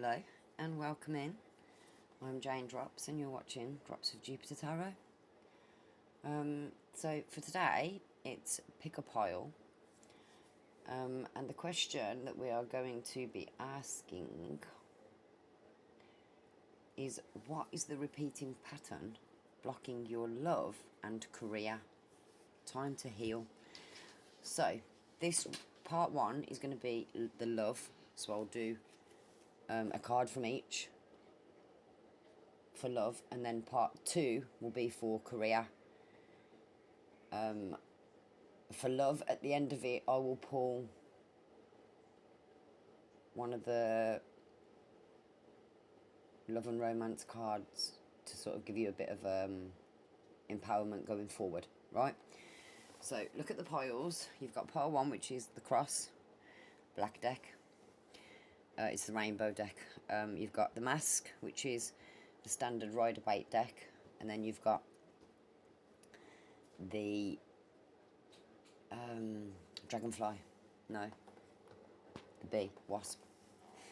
Hello and welcome in. I'm Jane Drops and you're watching Drops of Jupiter Tarot. So for today it's pick a pile, and the question that we are going to be asking is, what is the repeating pattern blocking your love and career? Time to heal. So this part one is going to be the love, so I'll do a card from each for love, and then part two will be for career. For love, at the end of it, I will pull one of the love and romance cards to sort of give you a bit of empowerment going forward, right? So look at the piles. You've got pile one, which is the cross, black deck. It's the rainbow deck. You've got the mask, which is the standard rider bait deck, and then you've got the dragonfly. No, the bee, wasp.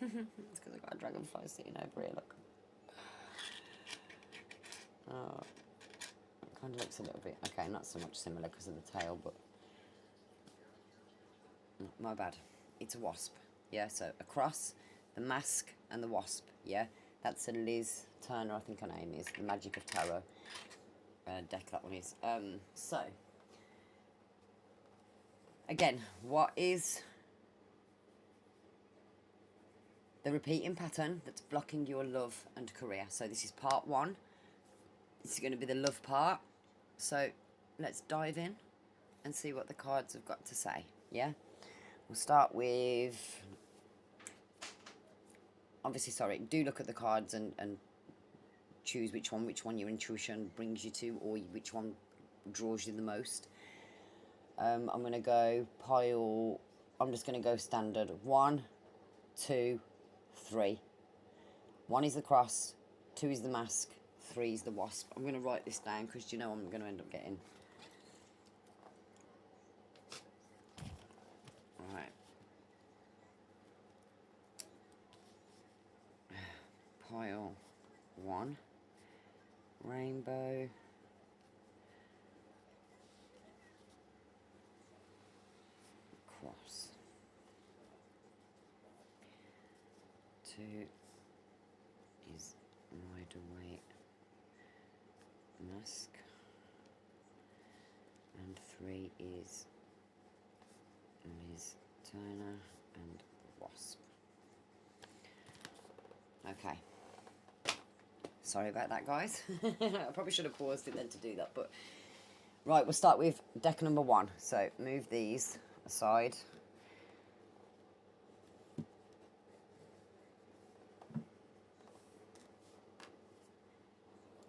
It's because I've got a dragonfly sitting over here, look. Oh, it kind of looks a little bit, okay, not so much similar because of the tail, but my bad. It's a wasp. Yeah, so a cross, the mask, and the wasp. Yeah, that's a Liz Turner, I think her name is, the Magic of Tarot deck, that one is. So, again, what is the repeating pattern that's blocking your love and career? So this is part one. This is going to be the love part. So let's dive in and see what the cards have got to say. Yeah, we'll start with, obviously, sorry, do look at the cards and choose which one your intuition brings you to, or which one draws you the most. I'm going to go pile, I'm just going to go standard. 1, 2, 3. 1 is the cross, 2 is the mask, 3 is the wasp. I'm going to write this down because you know I'm going to end up getting. Alright. Pile 1. Rainbow. Cross. 2 is rider weight mask, and 3 is Liz Turner and wasp. Okay. Sorry about that, guys. I probably should have paused it then to do that, but right, we'll start with deck number 1. So move these aside.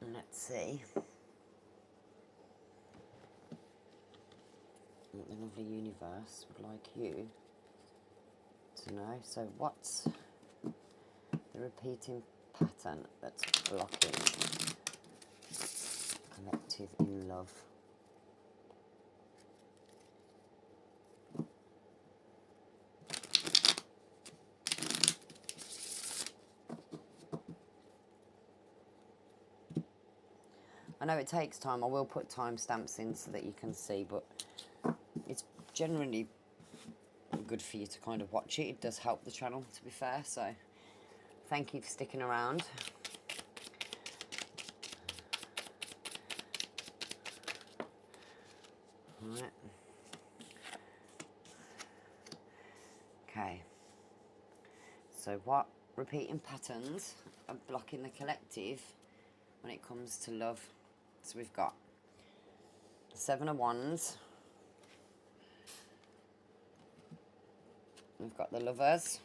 And let's see what the lovely universe would like you to know. So what's the repeating pattern that's blocking collective in love? I know it takes time. I will put timestamps in so that you can see, but it's generally good for you to kind of watch it. It does help the channel, to be fair, so thank you for sticking around. Alright. Okay. So what repeating patterns are blocking the collective when it comes to love? So we've got the 7 of Wands. We've got the Lovers.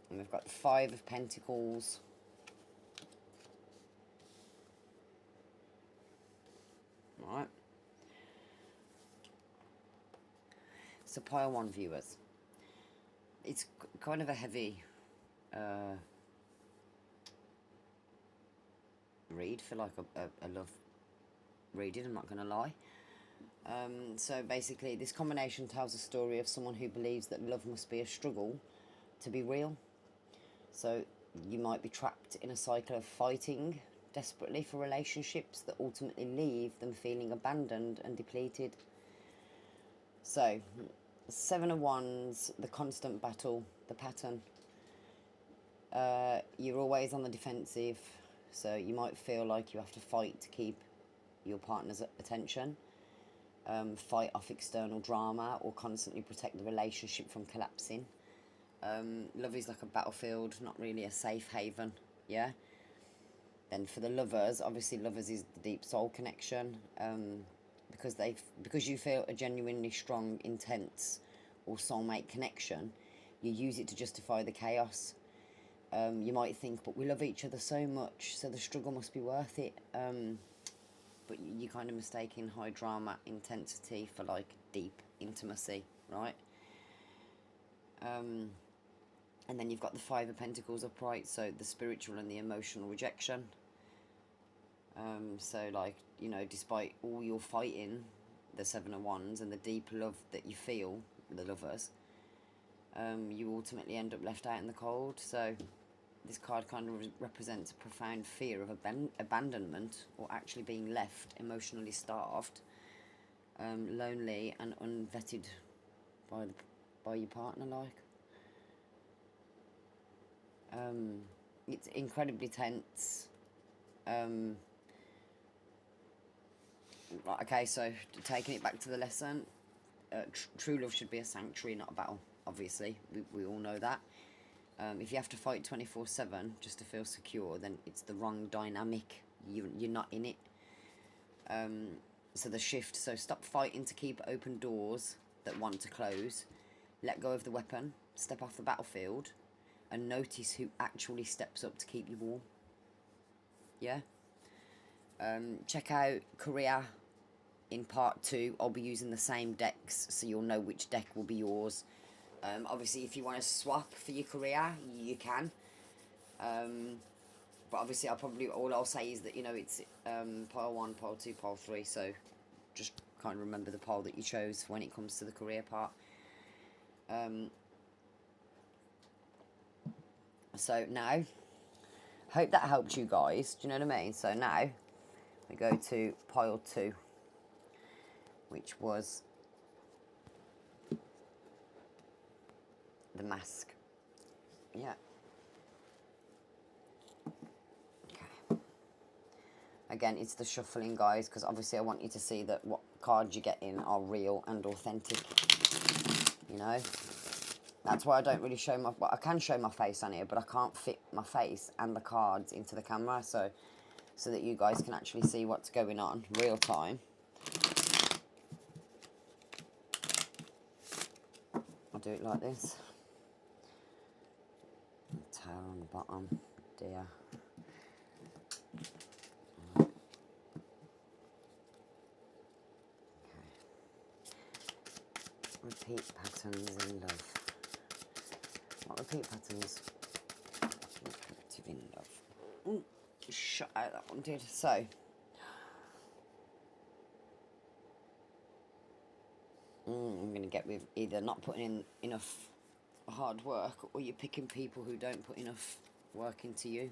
And we've got the 5 of Pentacles. Right. So pile 1 viewers. It's kind of a heavy read for like a love reading, I'm not going to lie. So basically this combination tells a story of someone who believes that love must be a struggle to be real. So you might be trapped in a cycle of fighting desperately for relationships that ultimately leave them feeling abandoned and depleted. So, Seven of Wands, the constant battle, the pattern. You're always on the defensive, so you might feel like you have to fight to keep your partner's attention, fight off external drama, or constantly protect the relationship from collapsing. Love is like a battlefield, not really a safe haven, yeah? Then for the lovers, obviously lovers is the deep soul connection, because you feel a genuinely strong, intense, or soulmate connection, you use it to justify the chaos. You might think, but we love each other so much, so the struggle must be worth it. But you're kind of mistaking high drama intensity for like deep intimacy, right? And then you've got the Five of Pentacles upright, so the spiritual and the emotional rejection. So like, you know, despite all your fighting, the Seven of Wands, and the deep love that you feel, the lovers, you ultimately end up left out in the cold. So this card kind of represents a profound fear of abandonment, or actually being left emotionally starved, lonely and unvetted by your partner, like. It's incredibly tense. Okay, so taking it back to the lesson, true love should be a sanctuary, not a battle. Obviously, we all know that. If you have to fight 24/7 just to feel secure, then it's the wrong dynamic. You're not in it. So the shift. So stop fighting to keep open doors that want to close. Let go of the weapon. Step off the battlefield. And notice who actually steps up to keep you warm. Yeah? Check out Korea in part 2. I'll be using the same decks, so you'll know which deck will be yours. Obviously, if you want to swap for your Korea, you can. But obviously, all I'll say is that, you know, it's pile 1, pile 2, pile 3, so just kind of remember the pile that you chose when it comes to the Korea part. So now, hope that helped you guys. Do you know what I mean? So now, we go to pile 2, which was the mask. Yeah. Okay. Again, it's the shuffling, guys, because obviously I want you to see that what cards you get in are real and authentic. You know? That's why I don't really show my... Well, I can show my face on here, but I can't fit my face and the cards into the camera, so that you guys can actually see what's going on real time. I'll do it like this. Tail on the bottom. Dear. Okay. Repeat patterns in love. What repeat patterns? Collective in love. Ooh, shut out that one, dude. So, I'm going to get with either not putting in enough hard work, or you're picking people who don't put enough work into you.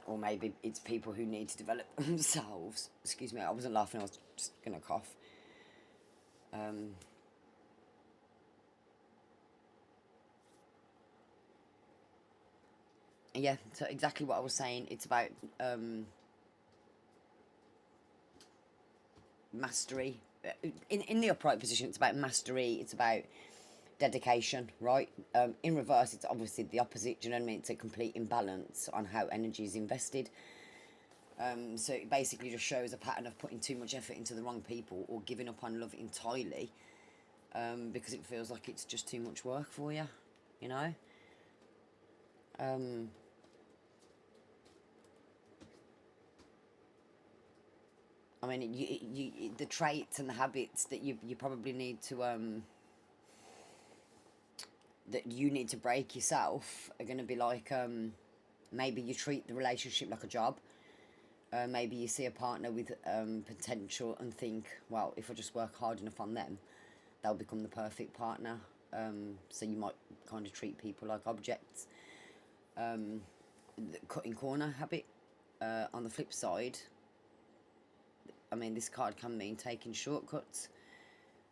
Or maybe it's people who need to develop themselves. Excuse me, I wasn't laughing, I was just going to cough. Yeah, so exactly what I was saying. It's about mastery. In the upright position, it's about mastery. It's about dedication, right? In reverse, it's obviously the opposite. Do you know what I mean? It's a complete imbalance on how energy is invested. So it basically just shows a pattern of putting too much effort into the wrong people, or giving up on love entirely, because it feels like it's just too much work for you, you know? I mean, you the traits and the habits that you probably need to that you need to break yourself are going to be like, maybe you treat the relationship like a job. Maybe you see a partner with potential and think, well, if I just work hard enough on them, they'll become the perfect partner. So you might kind of treat people like objects. The cutting corner habit. On the flip side, I mean, this card can mean taking shortcuts.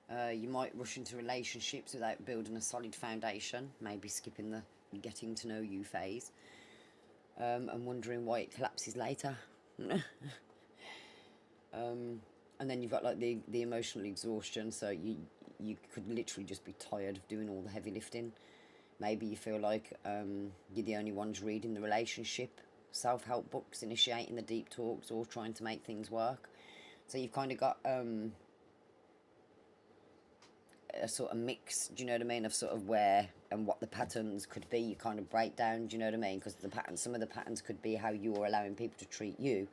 You might rush into relationships without building a solid foundation, maybe skipping the getting to know you phase, and wondering why it collapses later. And then you've got like the emotional exhaustion, so you could literally just be tired of doing all the heavy lifting. Maybe you feel like you're the only ones reading the relationship self-help books, initiating the deep talks, or trying to make things work. So you've kind of got a sort of mix, do you know what I mean, of sort of where and what the patterns could be. You kind of break down, do you know what I mean? Because some of the patterns could be how you're allowing people to treat you,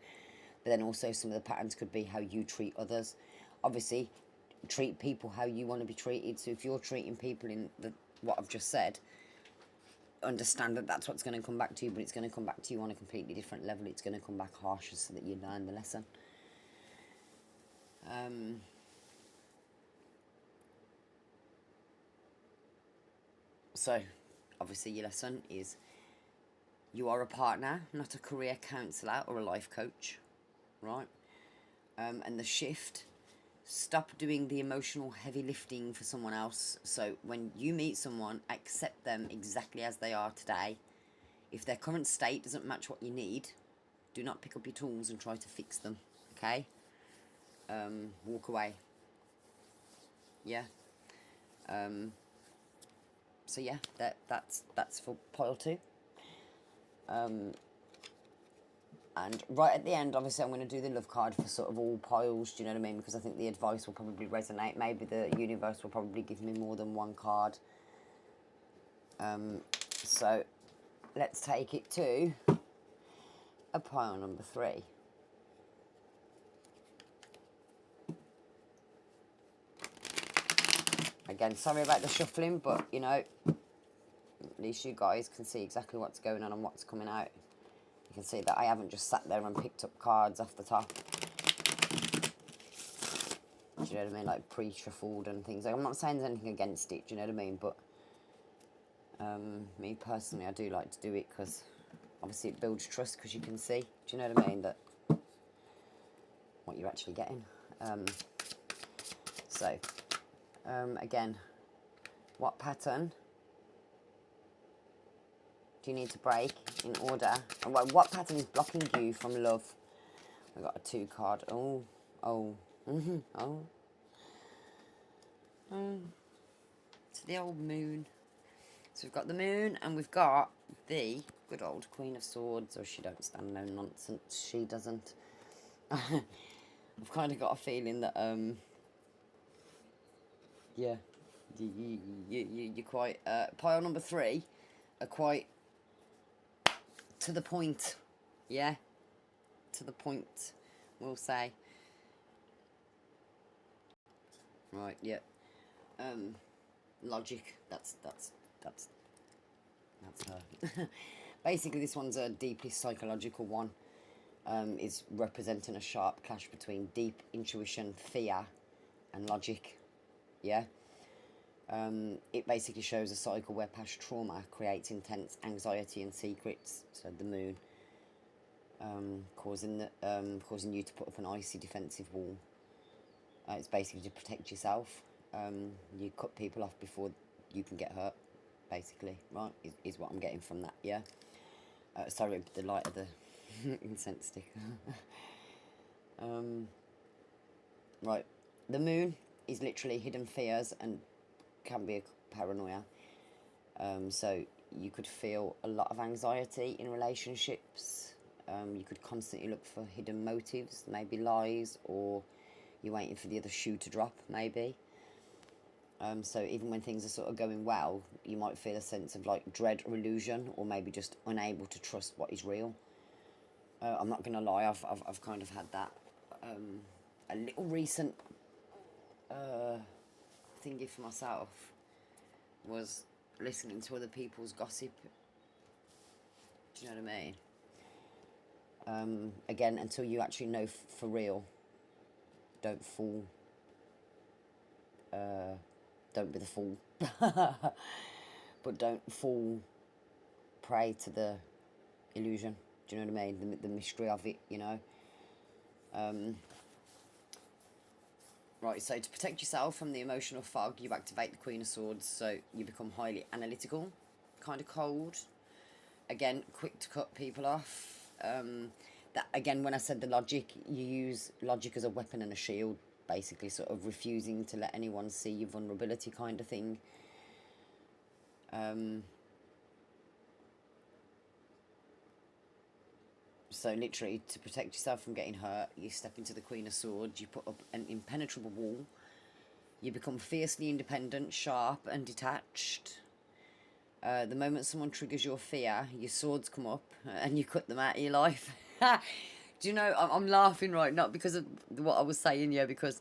but then also some of the patterns could be how you treat others. Obviously, treat people how you want to be treated. So if you're treating people in what I've just said, understand that that's what's going to come back to you, but it's going to come back to you on a completely different level. It's going to come back harsher so that you learn the lesson. So obviously your lesson is you are a partner, not a career counsellor or a life coach, right? And the shift, stop doing the emotional heavy lifting for someone else. So when you meet someone, accept them exactly as they are today. If their current state doesn't match what you need, do not pick up your tools and try to fix them, okay? Walk away. Yeah. So yeah, that's for pile 2. And right at the end, obviously, I'm going to do the love card for sort of all piles, do you know what I mean? Because I think the advice will probably resonate. Maybe the universe will probably give me more than one card. So let's take it to a pile number 3. Again, sorry about the shuffling, but, you know, at least you guys can see exactly what's going on and what's coming out. You can see that I haven't just sat there and picked up cards off the top. Do you know what I mean? Like pre-shuffled and things. Like, I'm not saying there's anything against it, do you know what I mean? But me personally, I do like to do it because obviously it builds trust because you can see, do you know what I mean, that what you're actually getting. Again, what pattern do you need to break in order? And what pattern is blocking you from love? I got a 2 card. It's the old moon. So we've got the moon and we've got the good old Queen of Swords. Or she don't stand no nonsense. She doesn't. I've kind of got a feeling that yeah, you're quite pile number 3 are quite to the point. Yeah, to the point, we'll say. Right, yeah. Logic, that's her. Basically, this one's a deeply psychological one. It's representing a sharp clash between deep intuition, fear, and logic. Yeah. It basically shows a cycle where past trauma creates intense anxiety and secrets. So the moon, causing you to put up an icy defensive wall. It's basically to protect yourself. You cut people off before you can get hurt, basically, right? Is what I'm getting from that, yeah? Sorry, the light of the incense stick. Right, the moon is literally hidden fears and can be a paranoia. So you could feel a lot of anxiety in relationships. You could constantly look for hidden motives, maybe lies, or you're waiting for the other shoe to drop, maybe. So even when things are sort of going well, you might feel a sense of like dread or illusion, or maybe just unable to trust what is real. I'm not gonna lie, I've kind of had that. A little recent thingy for myself was listening to other people's gossip. Do you know what I mean? Again, until you actually know for real, don't fall Don't be the fool. But don't fall prey to the illusion. Do you know what I mean? The mystery of it, you know. Right, so to protect yourself from the emotional fog, you activate the Queen of Swords, so you become highly analytical, kind of cold. Again, quick to cut people off. That again, when I said the logic, you use logic as a weapon and a shield, basically, sort of refusing to let anyone see your vulnerability, kind of thing. So literally, to protect yourself from getting hurt, you step into the Queen of Swords, you put up an impenetrable wall, you become fiercely independent, sharp and detached. The moment someone triggers your fear, your swords come up and you cut them out of your life. Do you know, I'm laughing, right, not because of what I was saying, yeah, because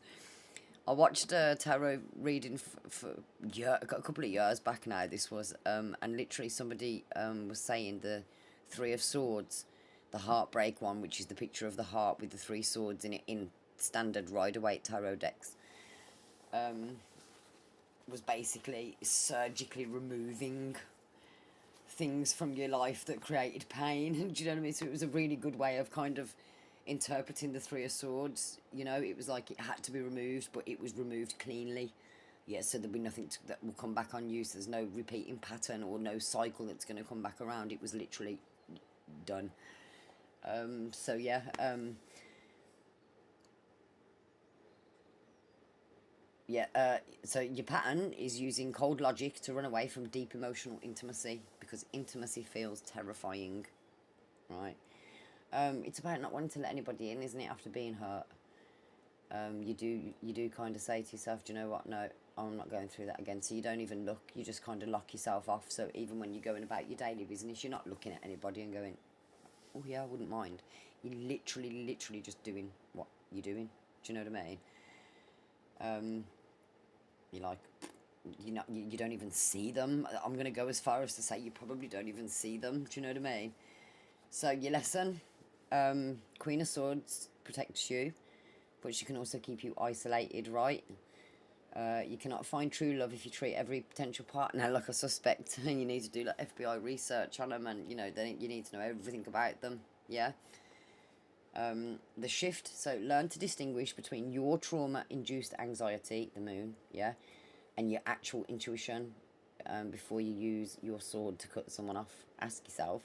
I watched a tarot reading for a couple of years back now, this was, and literally somebody was saying the Three of Swords, the heartbreak one, which is the picture of the heart with the three swords in it in standard Rider-Waite tarot decks, was basically surgically removing things from your life that created pain. Do you know what I mean? So it was a really good way of kind of interpreting the Three of Swords. You know, it was like it had to be removed, but it was removed cleanly. Yeah, so there'll be nothing that will come back on you. So there's no repeating pattern or no cycle that's going to come back around. It was literally done. So yeah. So your pattern is using cold logic to run away from deep emotional intimacy, because intimacy feels terrifying, right? It's about not wanting to let anybody in, isn't it, after being hurt? You do kind of say to yourself, do you know what, no, I'm not going through that again. So you don't even look, you just kind of lock yourself off. So even when you're going about your daily business, you're not looking at anybody and going, oh yeah, I wouldn't mind. You're literally just doing what you're doing. Do you know what I mean? You're like, you don't even see them. I'm going to go as far as to say you probably don't even see them. Do you know what I mean? So your lesson, Queen of Swords protects you, but she can also keep you isolated, right? You cannot find true love if you treat every potential partner like a suspect. And you need to do like FBI research on them, and you know, then you need to know everything about them. Yeah. The shift, so learn to distinguish between your trauma-induced anxiety, the moon, yeah, and your actual intuition before you use your sword to cut someone off. Ask yourself,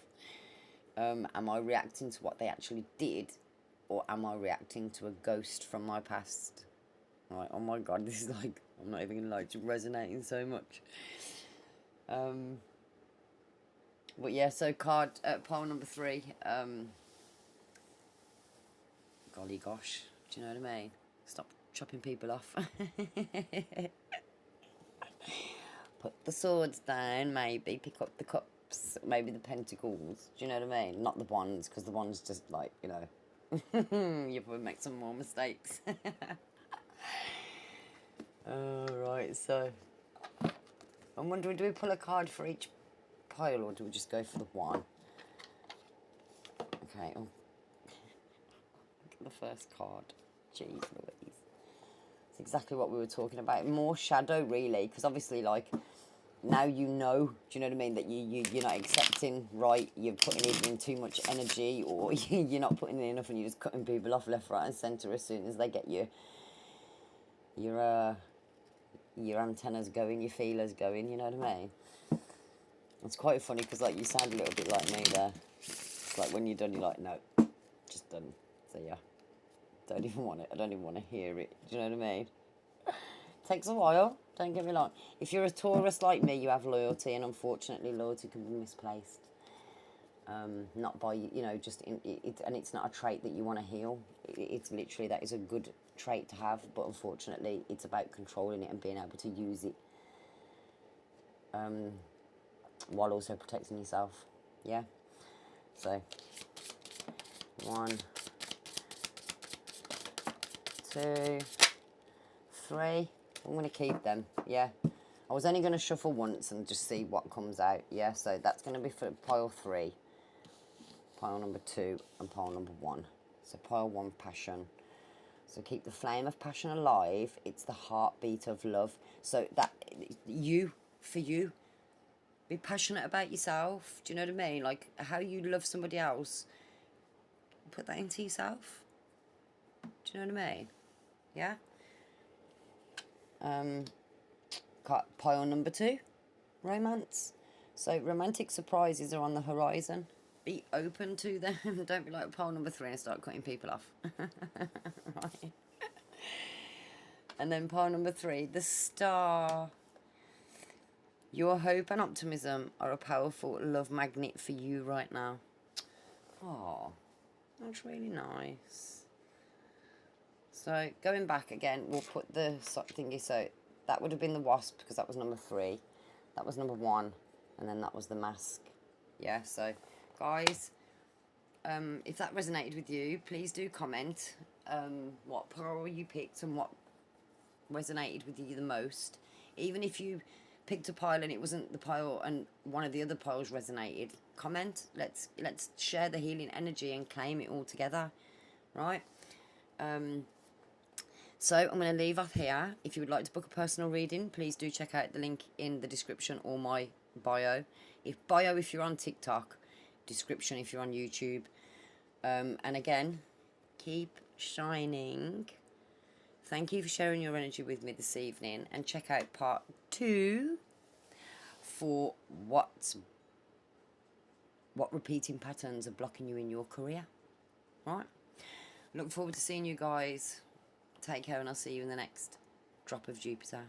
am I reacting to what they actually did, or am I reacting to a ghost from my past? Right, oh my god, this is like, I'm not even gonna lie, it's resonating so much. But yeah, so card, pile number 3, golly gosh, do you know what I mean? Stop chopping people off. Put the swords down, maybe. Pick up the cups, maybe the pentacles. Do you know what I mean? Not the wands, because the wands just like, you know, you probably make some more mistakes. Right, so I'm wondering, do we pull a card for each pile, or do we just go for the one? Okay, oh. Look at the first card. Jeez Louise. It's exactly what we were talking about. More shadow, really, because obviously, like, now you know, do you know what I mean, that you're not accepting, right, you're putting in too much energy, or you're not putting in enough and you're just cutting people off left, right and centre as soon as they get you. Your antennas going, your feelers going, you know what I mean? It's quite funny because, like, you sound a little bit like me there. It's like when you're done, you're like, no, just done. So yeah, don't even want it. I don't even want to hear it. Do you know what I mean? Takes a while, don't get me wrong. If you're a Taurus like me, you have loyalty, and unfortunately loyalty can be misplaced. Not by, you know, just and it's not a trait that you want to heal. It's literally, that is a good trait to have, but unfortunately it's about controlling it and being able to use it, while also protecting yourself. Yeah, so 1, 2, 3. I'm going to keep them, yeah. I was only going to shuffle once and just see what comes out, yeah. So that's going to be for pile 3, pile number 2, and pile number 1. So pile 1, passion. So keep the flame of passion alive. It's the heartbeat of love. So that for you, be passionate about yourself. Do you know what I mean? Like how you love somebody else, put that into yourself. Do you know what I mean? Yeah. Pile number 2, romance. So romantic surprises are on the horizon. Be open to them. Don't be like pile number 3 and start cutting people off. Right. And then pile number 3, the star. Your hope and optimism are a powerful love magnet for you right now. Oh, that's really nice. So going back again, we'll put the thingy. So that would have been the wasp because that was number 3. That was number 1. And then that was the mask. Yeah, so guys, if that resonated with you, please do comment what pile you picked and what resonated with you the most. Even if you picked a pile and it wasn't the pile and one of the other piles resonated, comment. Let's share the healing energy and claim it all together, right? So I'm going to leave off here. If you would like to book a personal reading, please do check out the link in the description or my bio. If you're on TikTok, description if you're on YouTube. And again, keep shining. Thank you for sharing your energy with me this evening, and check out part 2 for what repeating patterns are blocking you in your career. Right? Look forward to seeing you guys. Take care, and I'll see you in the next drop of Jupiter.